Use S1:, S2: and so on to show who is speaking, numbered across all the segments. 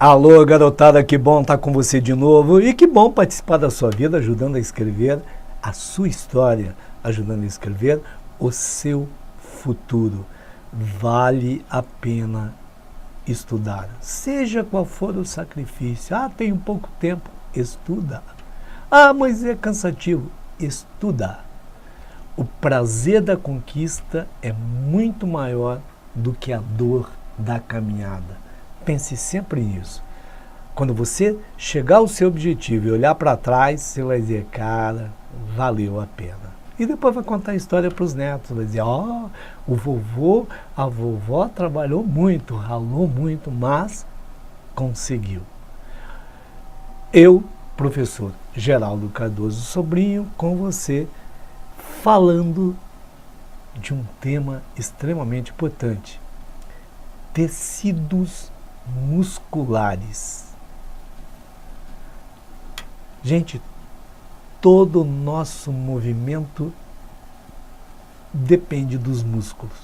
S1: Alô, garotada, que bom estar com você de novo e que bom participar da sua vida, ajudando a escrever a sua história, ajudando a escrever o seu futuro. Vale a pena estudar, seja qual for o sacrifício. Ah, tenho pouco tempo, estuda. Ah, mas é cansativo, estuda. O prazer da conquista é muito maior do que a dor da caminhada. Pense sempre nisso. Quando você chegar ao seu objetivo e olhar para trás, você vai dizer, cara, valeu a pena. E depois vai contar a história para os netos. Vai dizer, ó, o vovô, a vovó trabalhou muito, ralou muito, mas conseguiu. Eu, professor Geraldo Cardoso Sobrinho, com você, falando de um tema extremamente importante. Tecidos musculares. Gente, todo o nosso movimento depende dos músculos.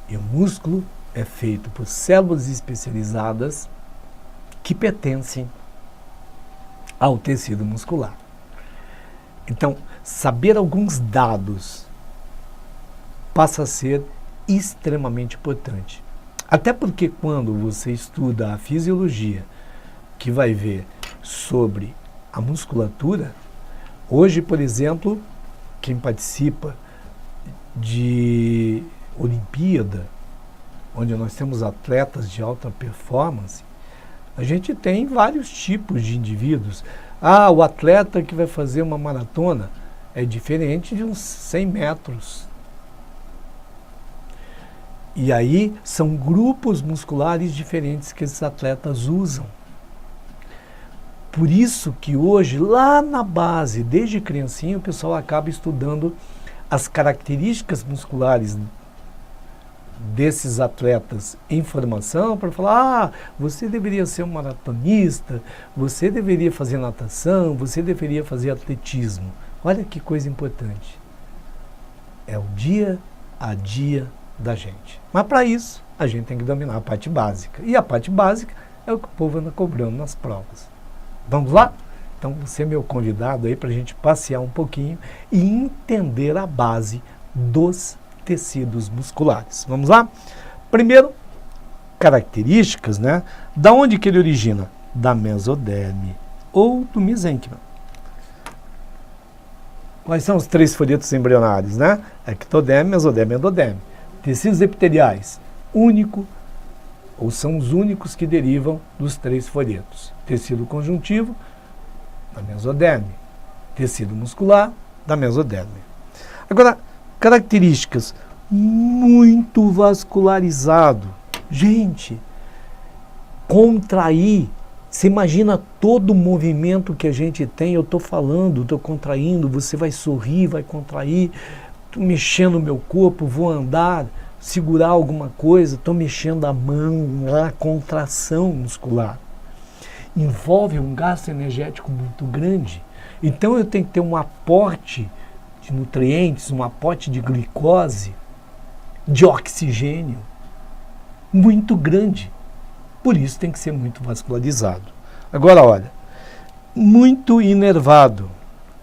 S1: E o músculo é feito por células especializadas que pertencem ao tecido muscular. Então, saber alguns dados passa a ser extremamente importante. Até porque quando você estuda a fisiologia, que vai ver sobre a musculatura, hoje, por exemplo, quem participa de Olimpíada, onde nós temos atletas de alta performance, a gente tem vários tipos de indivíduos. Ah, o atleta que vai fazer uma maratona é diferente de uns 100 metros. E aí são grupos musculares diferentes que esses atletas usam. Por isso que hoje, lá na base, desde criancinha, o pessoal acaba estudando as características musculares desses atletas em formação para falar, você deveria ser um maratonista, você deveria fazer natação, você deveria fazer atletismo. Olha que coisa importante. É o dia a dia da gente. Mas para isso, a gente tem que dominar a parte básica. E a parte básica é o que o povo anda cobrando nas provas. Vamos lá? Então, você é meu convidado aí para a gente passear um pouquinho e entender a base dos tecidos musculares. Vamos lá? Primeiro, características, né? Da onde que ele origina? Da mesoderme ou do mesênquima. Quais são os três folhetos embrionários, né? Ectoderme, mesoderme e endoderme. Tecidos epiteliais, único, ou são os únicos que derivam dos três folhetos. Tecido conjuntivo, da mesoderme. Tecido muscular, da mesoderme. Agora, características, muito vascularizado. Gente, contrair, você imagina todo o movimento que a gente tem, eu estou falando, estou contraindo, você vai sorrir, vai contrair, estou mexendo o meu corpo, vou andar, segurar alguma coisa, estou mexendo a mão, a contração muscular. Envolve um gasto energético muito grande. Então eu tenho que ter um aporte de nutrientes, um aporte de glicose, de oxigênio, muito grande. Por isso tem que ser muito vascularizado. Agora, olha, muito inervado.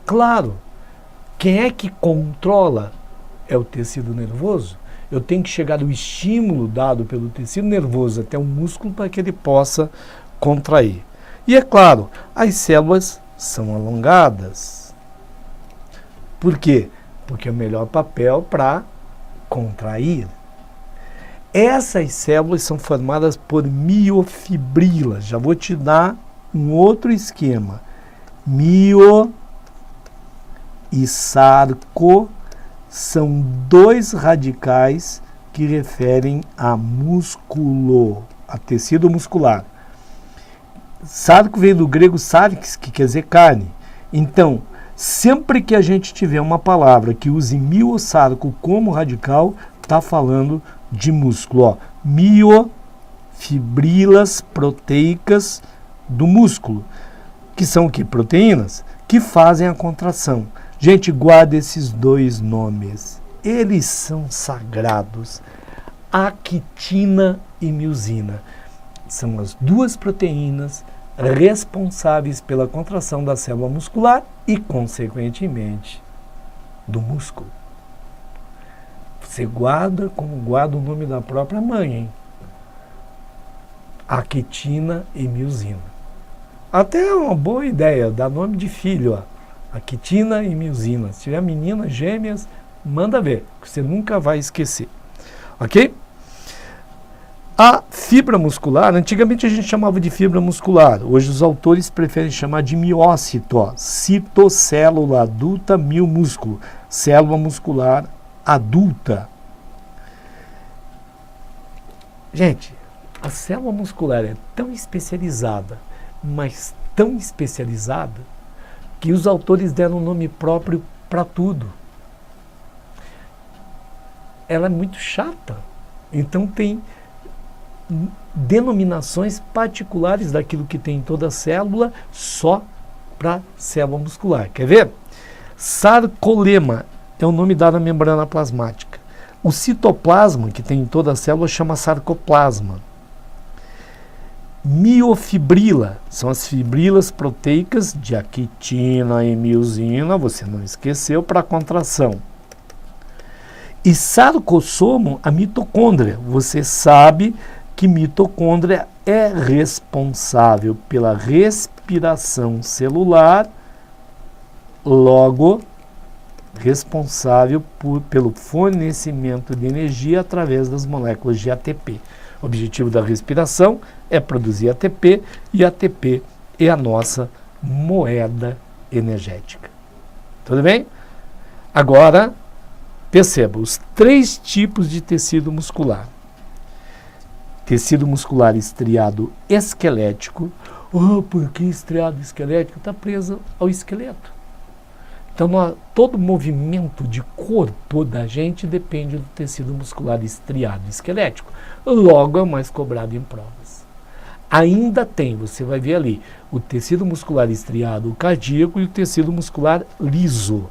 S1: Claro, quem é que controla é o tecido nervoso. Eu tenho que chegar ao estímulo dado pelo tecido nervoso até o músculo para que ele possa contrair. E é claro, as células são alongadas. Por quê? Porque é o melhor papel para contrair. Essas células são formadas por miofibrilas. Já vou te dar um outro esquema. Mio e sarco são dois radicais que referem a músculo, a tecido muscular. Sarco veio do grego sarx, que quer dizer carne. Então, sempre que a gente tiver uma palavra que use mio ou sarco como radical, está falando de músculo. Ó. Miofibrilas proteicas do músculo, que são o quê? Proteínas que fazem a contração. Gente, guarda esses dois nomes. Eles são sagrados. actina e miosina. São as duas proteínas responsáveis pela contração da célula muscular e, consequentemente, do músculo. Você guarda como guarda o nome da própria mãe, hein? Actina e miosina. Até é uma boa ideia, dar nome de filho, ó. Actina e miosina. Se tiver meninas, gêmeas, manda ver, que você nunca vai esquecer. Ok? A fibra muscular, antigamente a gente chamava de fibra muscular, hoje os autores preferem chamar de miócito, ó, citocélula adulta miomúsculo, célula muscular adulta. Gente, a célula muscular é tão especializada, mas tão especializada, que os autores deram um nome próprio para tudo. Ela é muito chata, então tem denominações particulares daquilo que tem em toda a célula, só para célula muscular. Quer ver? Sarcolema é o nome dado à membrana plasmática. O citoplasma, que tem em toda a célula, chama sarcoplasma. Miofibrila são as fibrilas proteicas de actina e miosina, você não esqueceu, para a contração. E sarcossomo, a mitocôndria. Você sabe que mitocôndria é responsável pela respiração celular, logo responsável pelo fornecimento de energia através das moléculas de ATP. O objetivo da respiração é produzir ATP, e ATP é a nossa moeda energética. Tudo bem? Agora, perceba os 3 tipos de tecido muscular. Tecido muscular estriado esquelético. Oh, por que estriado esquelético? Está preso ao esqueleto. Então, todo movimento de corpo da gente depende do tecido muscular estriado esquelético. Logo, é o mais cobrado em provas. Ainda tem, você vai ver ali, o tecido muscular estriado cardíaco e o tecido muscular liso,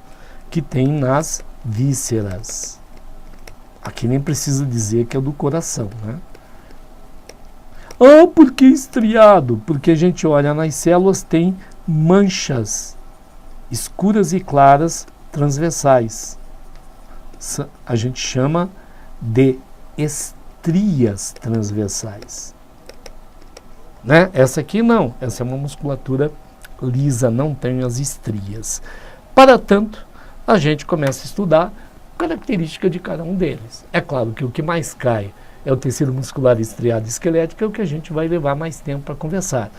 S1: que tem nas vísceras. Aqui nem precisa dizer que é do coração, né? Ah, por que estriado? Porque a gente olha nas células, tem manchas escuras e claras transversais. A gente chama de estrias transversais. Né? Essa aqui não, essa é uma musculatura lisa, não tem as estrias. Para tanto, a gente começa a estudar a característica de cada um deles. É claro que o que mais cai é o tecido muscular estriado esquelético, é o que a gente vai levar mais tempo para conversar.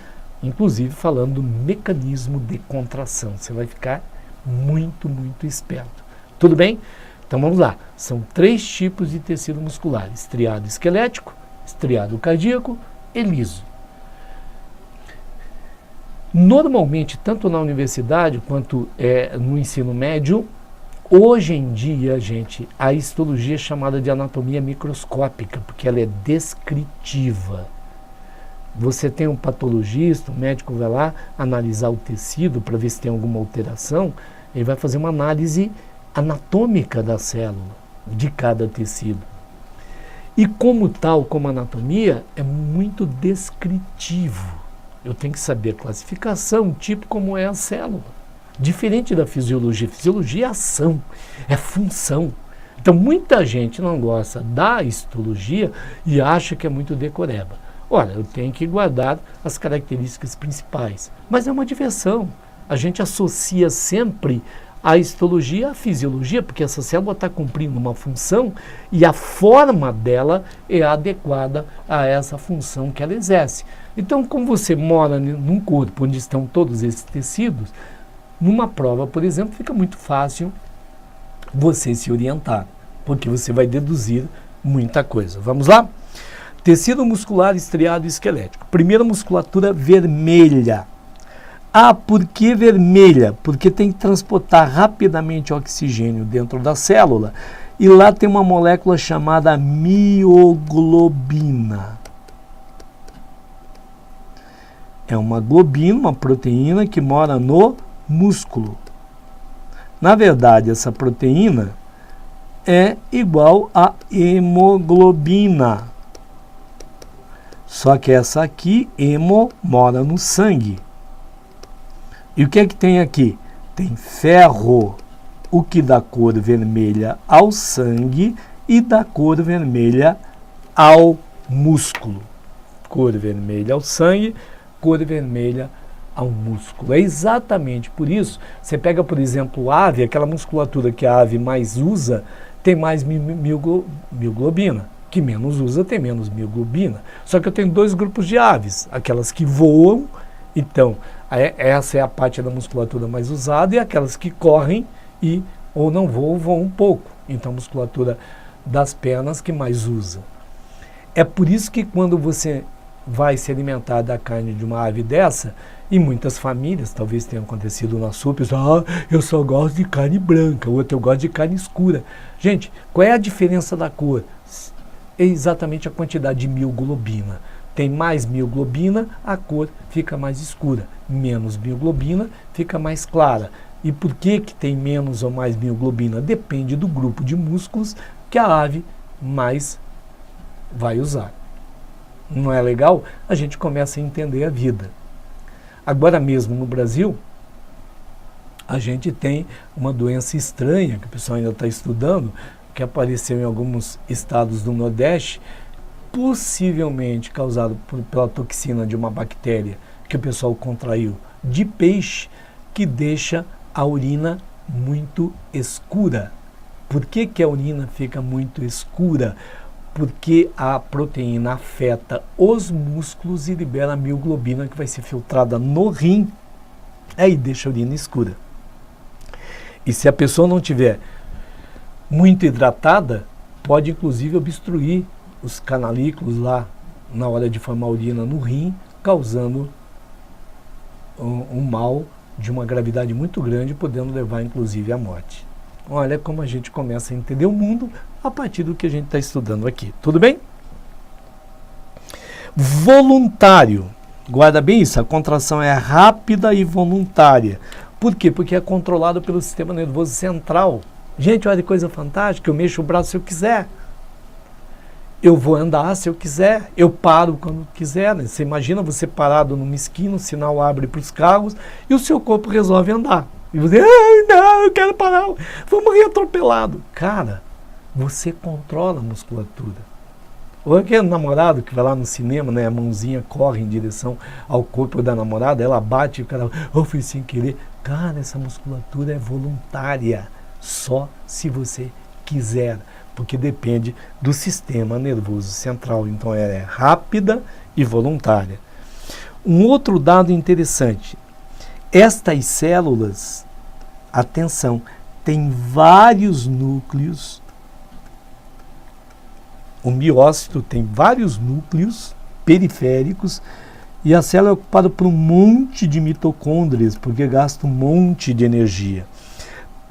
S1: Inclusive falando do mecanismo de contração. Você vai ficar muito, muito esperto. Tudo bem? Então vamos lá. São 3 tipos de tecido muscular: estriado esquelético, estriado cardíaco e liso. Normalmente, tanto na universidade quanto no ensino médio, hoje em dia, gente, a histologia é chamada de anatomia microscópica, porque ela é descritiva. Você tem um patologista, o médico vai lá analisar o tecido para ver se tem alguma alteração, ele vai fazer uma análise anatômica da célula, de cada tecido. E como tal, como anatomia, é muito descritivo. Eu tenho que saber a classificação, tipo como é a célula. Diferente da fisiologia. Fisiologia é ação, é função. Então muita gente não gosta da histologia e acha que é muito decoreba. Olha, eu tenho que guardar as características principais. Mas é uma diversão. A gente associa sempre a histologia à fisiologia, porque essa célula está cumprindo uma função e a forma dela é adequada a essa função que ela exerce. Então, como você mora num corpo onde estão todos esses tecidos, numa prova, por exemplo, fica muito fácil você se orientar, porque você vai deduzir muita coisa. Vamos lá? Tecido muscular estriado esquelético. Primeira musculatura vermelha. Ah, por que vermelha? Porque tem que transportar rapidamente oxigênio dentro da célula e lá tem uma molécula chamada mioglobina. É uma globina, uma proteína que mora no músculo. Na verdade, essa proteína é igual a hemoglobina. Só que essa aqui, hemo, mora no sangue. E o que é que tem aqui? Tem ferro, o que dá cor vermelha ao sangue e dá cor vermelha ao músculo. Cor vermelha ao sangue, cor vermelha ao músculo. É exatamente por isso, você pega, por exemplo, ave, aquela musculatura que a ave mais usa, tem mais mioglobina. Que menos usa, tem menos mioglobina. Só que eu tenho dois grupos de aves, aquelas que voam, então, essa é a parte da musculatura mais usada, e aquelas que correm e ou não voam, voam um pouco. Então, a musculatura das pernas que mais usa. É por isso que quando você vai se alimentar da carne de uma ave dessa, e muitas famílias, talvez tenha acontecido na sua, pessoal, eu só gosto de carne branca, o outro eu gosto de carne escura. Gente, qual é a diferença da cor? É exatamente a quantidade de mioglobina. Tem mais mioglobina, a cor fica mais escura. Menos mioglobina, fica mais clara. E por que tem menos ou mais mioglobina? Depende do grupo de músculos que a ave mais vai usar. Não é legal? A gente começa a entender a vida. Agora mesmo no Brasil, a gente tem uma doença estranha, que o pessoal ainda está estudando, que apareceu em alguns estados do Nordeste, possivelmente causado pela toxina de uma bactéria que o pessoal contraiu de peixe, que deixa a urina muito escura. Por que a urina fica muito escura? Porque a proteína afeta os músculos e libera a mioglobina, que vai ser filtrada no rim, aí deixa a urina escura. E se a pessoa não tiver muito hidratada, pode inclusive obstruir os canalículos lá na hora de formar urina no rim, causando um mal de uma gravidade muito grande, podendo levar inclusive à morte. Olha como a gente começa a entender o mundo a partir do que a gente está estudando aqui. Tudo bem? Voluntário. Guarda bem isso, a contração é rápida e voluntária. Por quê? Porque é controlado pelo sistema nervoso central. Gente, olha que coisa fantástica, eu mexo o braço se eu quiser. Eu vou andar se eu quiser, eu paro quando quiser. Né? Você imagina você parado numa esquina, o sinal abre para os carros e o seu corpo resolve andar. E você, não, eu quero parar, vou morrer atropelado. Cara, você controla a musculatura. Ou aquele namorado que vai lá no cinema, né, a mãozinha corre em direção ao corpo da namorada, ela bate e o cara, fui sem querer. Cara, essa musculatura é voluntária, só se você quiser, porque depende do sistema nervoso central. Então ela é rápida e voluntária. Um outro dado interessante, estas células, atenção, tem vários núcleos. O miócito tem vários núcleos periféricos e a célula é ocupada por um monte de mitocôndrias, porque gasta um monte de energia,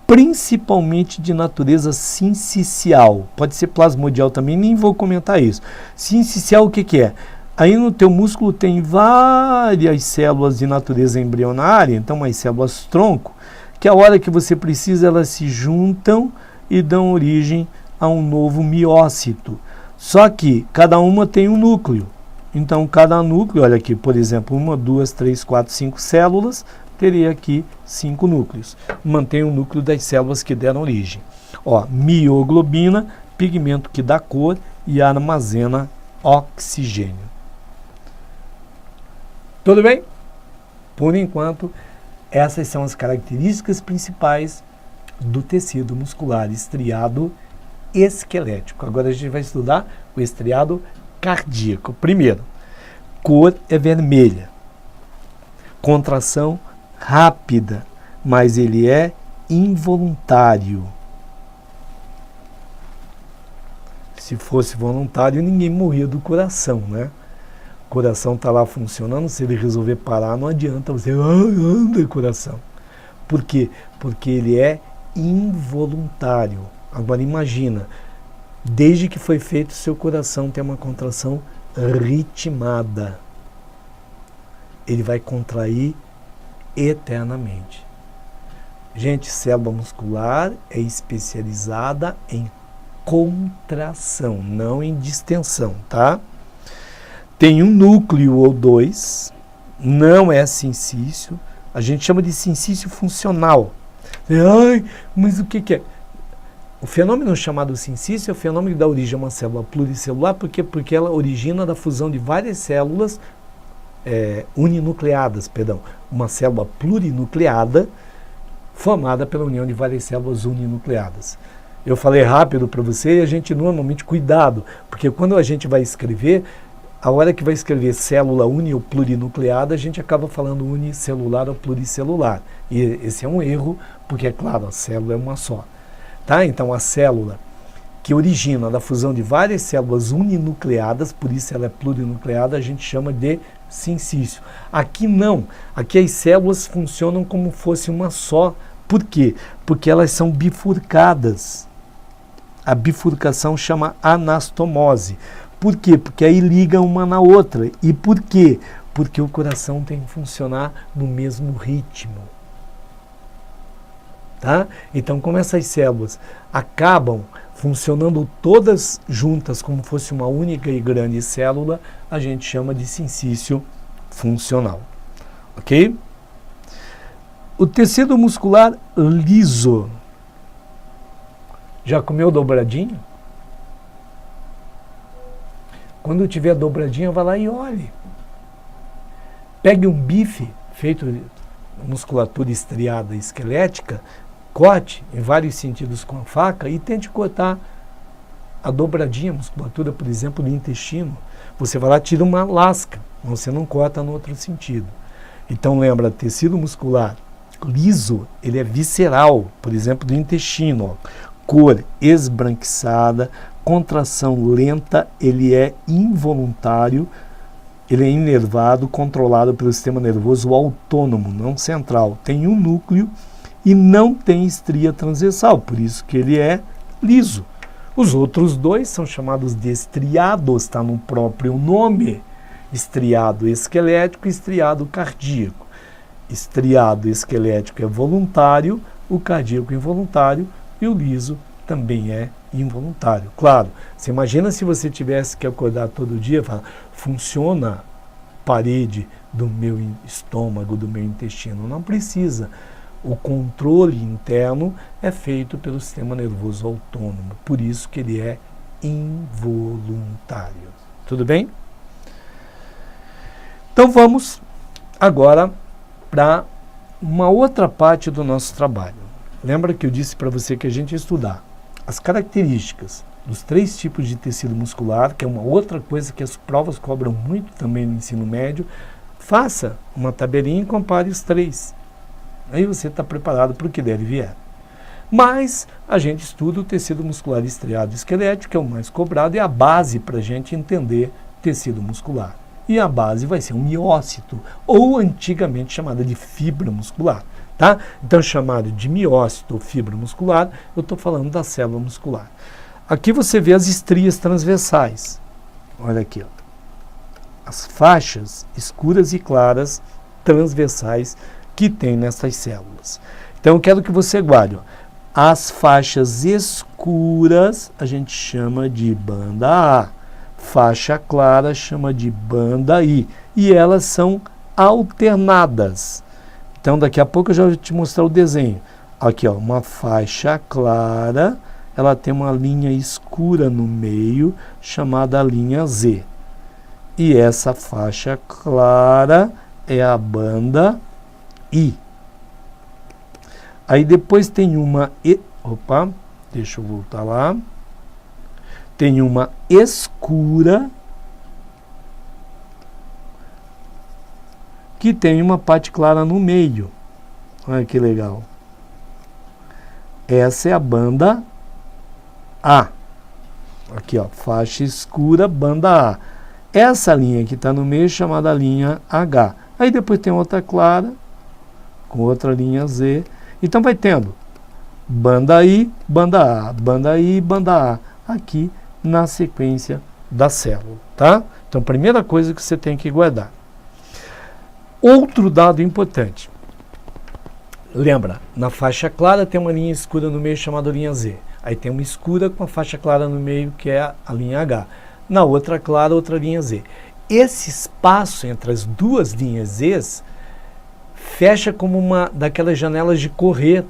S1: principalmente de natureza sincicial. Pode ser plasmodial também, nem vou comentar isso. Sincicial o que é? Aí no teu músculo tem várias células de natureza embrionária, então umas células tronco, que a hora que você precisa elas se juntam e dão origem a um novo miócito. Só que cada uma tem um núcleo. Então cada núcleo, olha aqui, por exemplo, 1, 2, 3, 4, 5 células, teria aqui 5 núcleos. Mantém o núcleo das células que deram origem. Ó, mioglobina, pigmento que dá cor e armazena oxigênio. Tudo bem? Por enquanto, essas são as características principais do tecido muscular estriado esquelético. Agora a gente vai estudar o estriado cardíaco. Primeiro, cor é vermelha. Contração rápida, mas ele é involuntário. Se fosse voluntário, ninguém morria do coração, né? O coração está lá funcionando, se ele resolver parar, não adianta você, anda coração. Por quê? Porque ele é involuntário. Agora imagina, desde que foi feito, seu coração tem uma contração ritmada. Ele vai contrair eternamente. Gente, célula muscular é especializada em contração, não em distensão, tá? Tem um núcleo ou dois, não é sincício, a gente chama de sincício funcional. Ai, mas o que é? O fenômeno chamado sincício é o fenômeno que dá origem a uma célula pluricelular, porque ela origina da fusão de várias células uninucleadas, uma célula plurinucleada formada pela união de várias células uninucleadas. Eu falei rápido para você e a gente normalmente, cuidado, porque quando a gente vai escrever, a hora que vai escrever célula uni ou plurinucleada, a gente acaba falando unicelular ou pluricelular. E esse é um erro, porque é claro, a célula é uma só. Tá? Então a célula que origina da fusão de várias células uninucleadas, por isso ela é plurinucleada, a gente chama de sincício. Aqui não, aqui as células funcionam como fosse uma só. Por quê? Porque elas são bifurcadas. A bifurcação chama anastomose. Por quê? Porque aí liga uma na outra. E por quê? Porque o coração tem que funcionar no mesmo ritmo. Tá? Então, como essas células acabam funcionando todas juntas como fosse uma única e grande célula, a gente chama de sincício funcional. Ok? O tecido muscular liso. Já comeu dobradinha? Quando tiver dobradinha, vai lá e olhe. Pegue um bife feito de musculatura estriada esquelética, corte em vários sentidos com a faca e tente cortar a dobradinha, a musculatura, por exemplo, do intestino. Você vai lá e tira uma lasca, você não corta no outro sentido. Então lembra, tecido muscular liso, ele é visceral, por exemplo, do intestino. Ó. Cor esbranquiçada, contração lenta, ele é involuntário, ele é inervado, controlado pelo sistema nervoso autônomo, não central. Tem um núcleo e não tem estria transversal, por isso que ele é liso. Os outros dois são chamados de estriados, está no próprio nome. Estriado esquelético e estriado cardíaco. Estriado esquelético é voluntário, o cardíaco involuntário e o liso também é involuntário. Claro, você imagina se você tivesse que acordar todo dia e falar, funciona a parede do meu estômago, do meu intestino. Não precisa. O controle interno é feito pelo sistema nervoso autônomo, por isso que ele é involuntário. Tudo bem? Então vamos agora para uma outra parte do nosso trabalho. Lembra que eu disse para você que a gente ia estudar as características dos 3 tipos de tecido muscular, que é uma outra coisa que as provas cobram muito também no ensino médio. Faça uma tabelinha e compare os 3. Aí você está preparado para o que der e vier. Mas a gente estuda o tecido muscular estriado esquelético, que é o mais cobrado, e a base para a gente entender tecido muscular. E a base vai ser um miócito, ou antigamente chamada de fibra muscular. Tá? Então, chamado de miócito ou fibra muscular, eu estou falando da célula muscular. Aqui você vê as estrias transversais. Olha aqui, ó. As faixas escuras e claras transversais que tem nessas células. Então, eu quero que você guarde. Ó. As faixas escuras a gente chama de banda A. Faixa clara chama de banda I. E elas são alternadas. Então, daqui a pouco eu já vou te mostrar o desenho. Aqui, ó, uma faixa clara, ela tem uma linha escura no meio, chamada linha Z. E essa faixa clara é a banda I. Aí depois tem uma... Opa, deixa eu voltar lá. Tem uma escura, que tem uma parte clara no meio. Olha que legal. Essa é a banda A. Aqui, ó, faixa escura, banda A. Essa linha que está no meio é chamada linha H. Aí depois tem outra clara, com outra linha Z. Então vai tendo banda I, banda A, banda I, banda A. Aqui na sequência da célula, tá? Então, primeira coisa que você tem que guardar. Outro dado importante. Lembra, na faixa clara tem uma linha escura no meio chamada linha Z. Aí tem uma escura com a faixa clara no meio, que é a linha H. Na outra clara, outra linha Z. Esse espaço entre as duas linhas Z fecha como uma daquelas janelas de correr.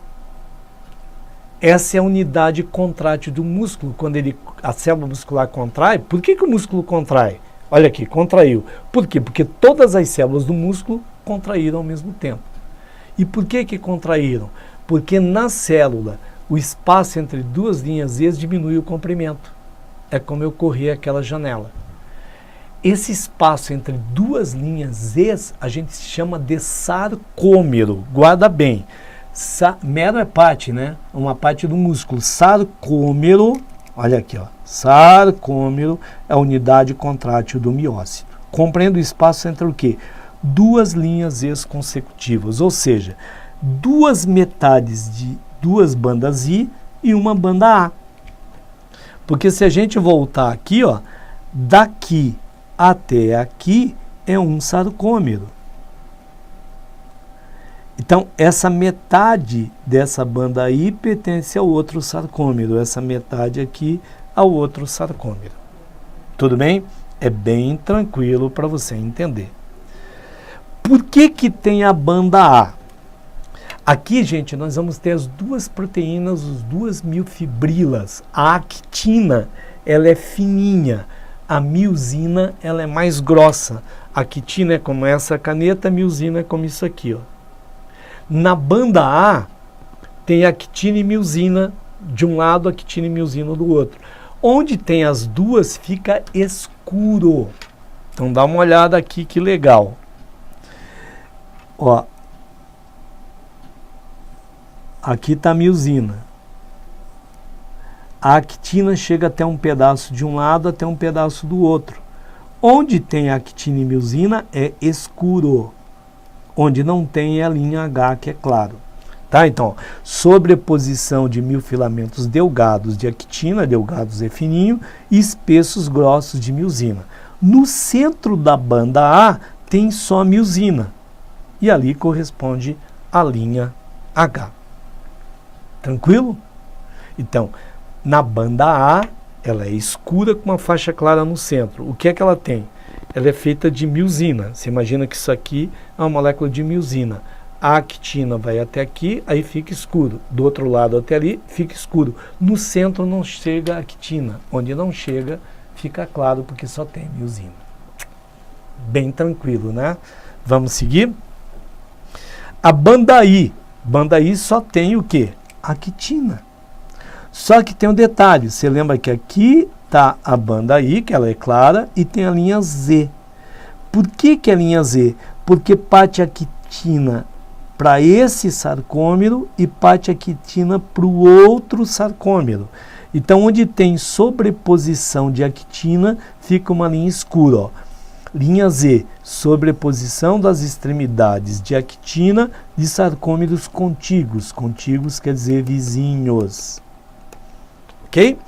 S1: Essa é a unidade contrátil do músculo. Quando a célula muscular contrai, por que o músculo contrai? Olha aqui, contraiu. Por quê? Porque todas as células do músculo contraíram ao mesmo tempo. E por que contraíram? Porque na célula, o espaço entre duas linhas Z diminui o comprimento. É como eu corri aquela janela. Esse espaço entre duas linhas Z a gente chama de sarcômero. Guarda bem. Mero é parte, né? Uma parte do músculo. Sarcômero, olha aqui, ó. Sarcômero é a unidade contrátil do miócito. Compreende o espaço entre o quê? Duas linhas Z consecutivas, ou seja, duas metades de duas bandas I e uma banda A. Porque se a gente voltar aqui, ó, daqui até aqui é um sarcômero. Então, essa metade dessa banda I pertence ao outro sarcômero, essa metade aqui ao outro sarcômero. Tudo bem? É bem tranquilo para você entender. Por que tem a banda A? Aqui, gente, nós vamos ter as duas proteínas, as duas miofibrilas. A actina, ela é fininha. A miosina, ela é mais grossa. A actina é como essa caneta, a miosina é como isso aqui, ó. Na banda A, tem actina e miosina de um lado, actina e miosina do outro. Onde tem as duas, fica escuro. Então, dá uma olhada aqui, que legal. Ó, aqui está a miosina. A actina chega até um pedaço de um lado, até um pedaço do outro. Onde tem actina e miosina é escuro. Onde não tem é a linha H, que é claro. Tá? Então, sobreposição de miofilamentos delgados de actina, delgados é fininho, e espessos grossos de miosina. No centro da banda A tem só miosina. E ali corresponde a linha H. Tranquilo? Então, na banda A, ela é escura com uma faixa clara no centro. O que é que ela tem? Ela é feita de miosina. Você imagina que isso aqui é uma molécula de miosina. A actina vai até aqui, aí fica escuro. Do outro lado até ali, fica escuro. No centro não chega a actina. Onde não chega, fica claro, porque só tem miosina. Bem tranquilo, né? Vamos seguir? A banda I. Banda I só tem o quê? Actina. Só que tem um detalhe. Você lembra que aqui está a banda I, que ela é clara, e tem a linha Z. Por que a linha Z? Porque parte a actina para esse sarcômero e parte a actina para o outro sarcômero. Então, onde tem sobreposição de actina, fica uma linha escura. Ó. Linha Z, sobreposição das extremidades de actina de sarcômeros contíguos. Contíguos quer dizer vizinhos. Ok?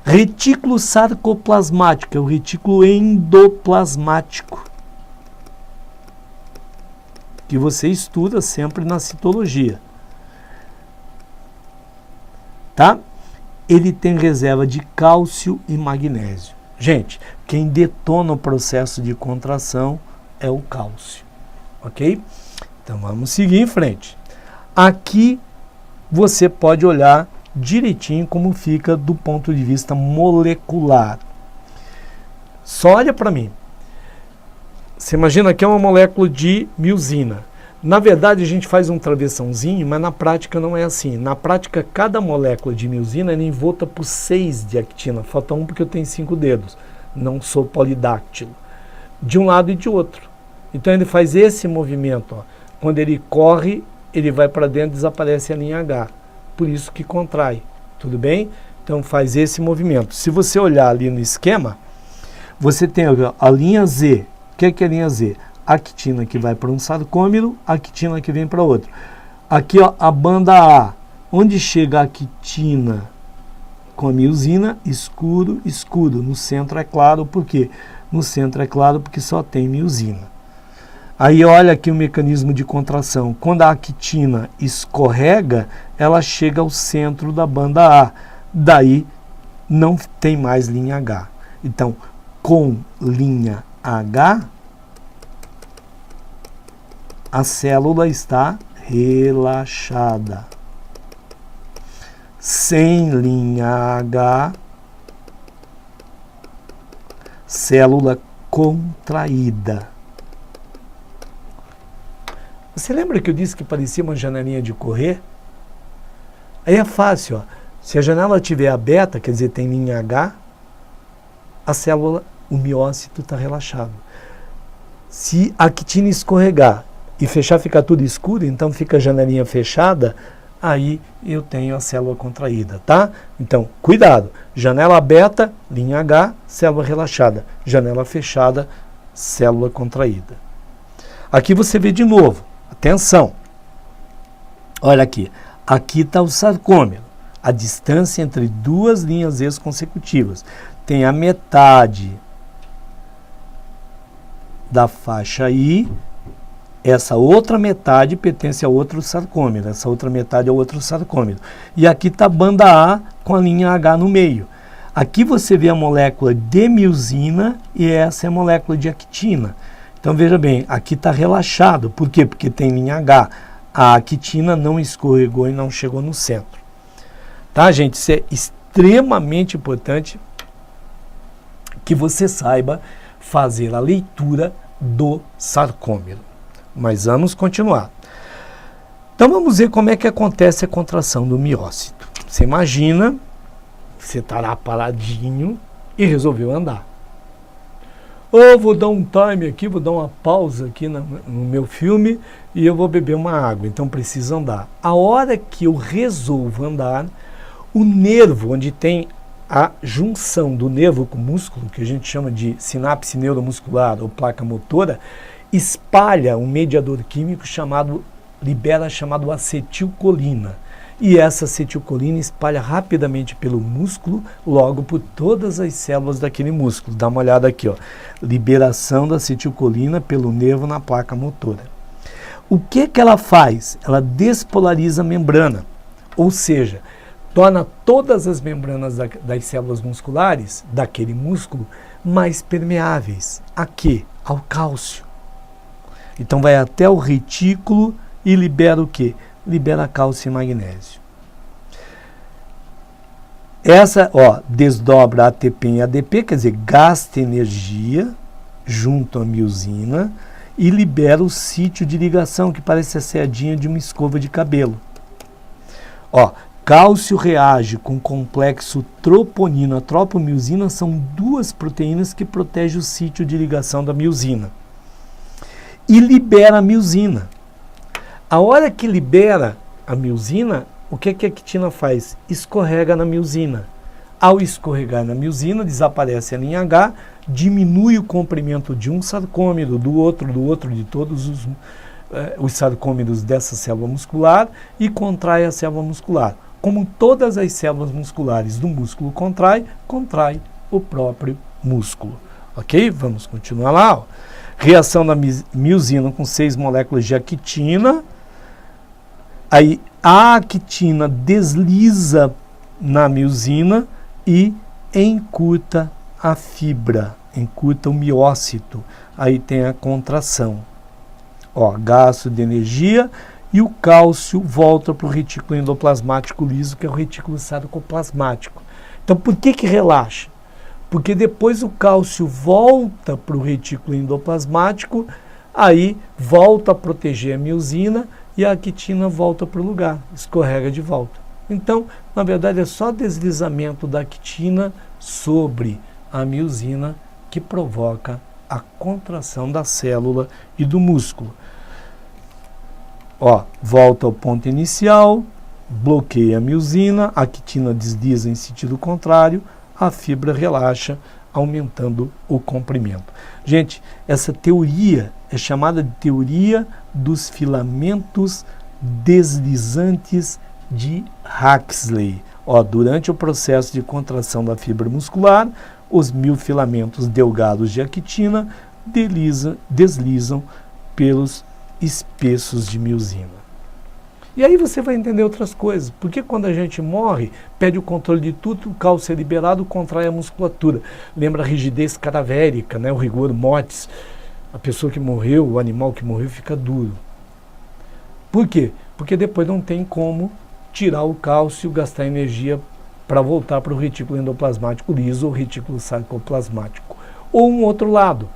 S1: Retículo sarcoplasmático, é o retículo endoplasmático, que você estuda sempre na citologia. Tá? Ele tem reserva de cálcio e magnésio. Gente, quem detona o processo de contração é o cálcio. Ok? Então vamos seguir em frente. Aqui você pode olhar direitinho como fica do ponto de vista molecular. Só olha para mim. Você imagina que é uma molécula de miosina. Na verdade, a gente faz um travessãozinho, mas na prática não é assim. Na prática, cada molécula de miosina é envolta por 6 de actina. Falta um porque eu tenho 5 dedos. Não sou polidáctilo. De um lado e de outro. Então ele faz esse movimento. Ó. Quando ele corre, ele vai para dentro e desaparece a linha H. Por isso que contrai. Tudo bem? Então faz esse movimento. Se você olhar ali no esquema, você tem a linha Z. O que é a linha Z? Actina que vai para um sarcômero, actina que vem para outro. Aqui, ó, a banda A. Onde chega a actina com a miosina, escuro, escuro. No centro é claro, por quê? No centro é claro porque só tem miosina. Aí olha aqui o mecanismo de contração. Quando a actina escorrega, ela chega ao centro da banda A. daí não tem mais linha H. Então, com linha H, a célula está relaxada. Sem linha H, célula contraída. Você lembra que eu disse que parecia uma janelinha de correr? Aí é fácil, ó. Se a janela estiver aberta, quer dizer, tem linha H, a célula, o miócito está relaxado. Se a actina escorregar e fechar, ficar tudo escuro, então fica a janelinha fechada, aí eu tenho a célula contraída, tá? Então, cuidado. Janela aberta, linha H, célula relaxada. Janela fechada, célula contraída. Aqui você vê de novo. Atenção. Olha aqui. Aqui está o sarcômero. A distância entre duas linhas ex-consecutivas. Tem a metade da faixa I. Essa outra metade pertence a outro sarcômero. Essa outra metade é outro sarcômero. E aqui está a banda A com a linha H no meio. Aqui você vê a molécula de miosina e essa é a molécula de actina. Então veja bem, aqui está relaxado. Por quê? Porque tem linha H. A actina não escorregou e não chegou no centro. Tá, gente? Isso é extremamente importante que você saiba fazer a leitura do sarcômero. Mas vamos continuar. Então vamos ver como é que acontece a contração do miócito. Você imagina, você estará paradinho e resolveu andar. Ou vou dar um time aqui, vou dar uma pausa aqui no meu filme e eu vou beber uma água, então preciso andar. A hora que eu resolvo andar, o nervo, onde tem a junção do nervo com o músculo, que a gente chama de sinapse neuromuscular ou placa motora, espalha um mediador químico libera chamado acetilcolina. E essa acetilcolina espalha rapidamente pelo músculo, logo por todas as células daquele músculo. Dá uma olhada aqui, ó. Liberação da acetilcolina pelo nervo na placa motora. O que ela faz? Ela despolariza a membrana, ou seja, torna todas as membranas das células musculares, daquele músculo, mais permeáveis. A quê? Ao cálcio. Então vai até o retículo e libera o quê? Libera cálcio e magnésio. Essa, ó, desdobra ATP em ADP, quer dizer, gasta energia junto à miosina e libera o sítio de ligação, que parece a seadinha de uma escova de cabelo. Ó, cálcio reage com o complexo troponina. A tropomiosina são duas proteínas que protegem o sítio de ligação da miosina. E libera a miosina. A hora que libera a miosina, o que a actina faz? Escorrega na miosina. Ao escorregar na miosina, desaparece a linha H, diminui o comprimento de um sarcômero, do outro, de todos os sarcômeros dessa célula muscular e contrai a célula muscular. Como todas as células musculares do músculo contrai o próprio músculo. Ok? Vamos continuar lá. Ó. Reação da miosina com 6 moléculas de actina. Aí a actina desliza na miosina e encurta a fibra, encurta o miócito. Aí tem a contração. Ó, gasto de energia e o cálcio volta para o retículo endoplasmático liso, que é o retículo sarcoplasmático. Então por que relaxa? Porque depois o cálcio volta para o retículo endoplasmático, aí volta a proteger a miosina e a actina volta para o lugar, escorrega de volta. Então, na verdade, é só deslizamento da actina sobre a miosina que provoca a contração da célula e do músculo. Ó, volta ao ponto inicial, bloqueia a miosina, a actina desliza em sentido contrário, a fibra relaxa, aumentando o comprimento. Gente, essa teoria é chamada de teoria dos filamentos deslizantes de Huxley. Ó, durante o processo de contração da fibra muscular, os miofilamentos delgados de actina deslizam pelos espessos de miosina. E aí você vai entender outras coisas. Porque quando a gente morre, perde o controle de tudo, o cálcio é liberado, contrai a musculatura. Lembra a rigidez cadavérica, né? O rigor mortis. A pessoa que morreu, o animal que morreu, fica duro. Por quê? Porque depois não tem como tirar o cálcio, gastar energia para voltar para o retículo endoplasmático liso ou retículo sarcoplasmático. Ou um outro lado.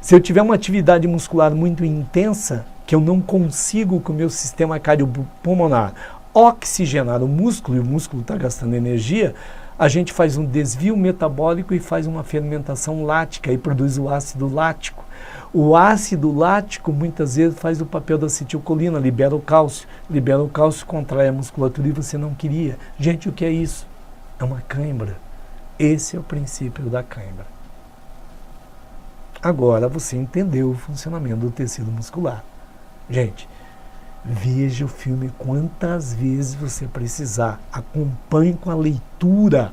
S1: Se eu tiver uma atividade muscular muito intensa, que eu não consigo com o meu sistema cardiopulmonar oxigenar o músculo, e o músculo está gastando energia, a gente faz um desvio metabólico e faz uma fermentação lática e produz o ácido lático. O ácido lático muitas vezes faz o papel da acetilcolina, libera o cálcio, contrai a musculatura e você não queria. Gente, o que é isso? É uma cãibra. Esse é o princípio da cãibra. Agora você entendeu o funcionamento do tecido muscular. Gente, veja o filme quantas vezes você precisar. Acompanhe com a leitura,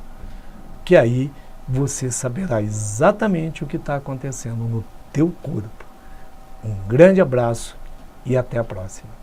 S1: que aí você saberá exatamente o que está acontecendo no teu corpo. Um grande abraço e até a próxima.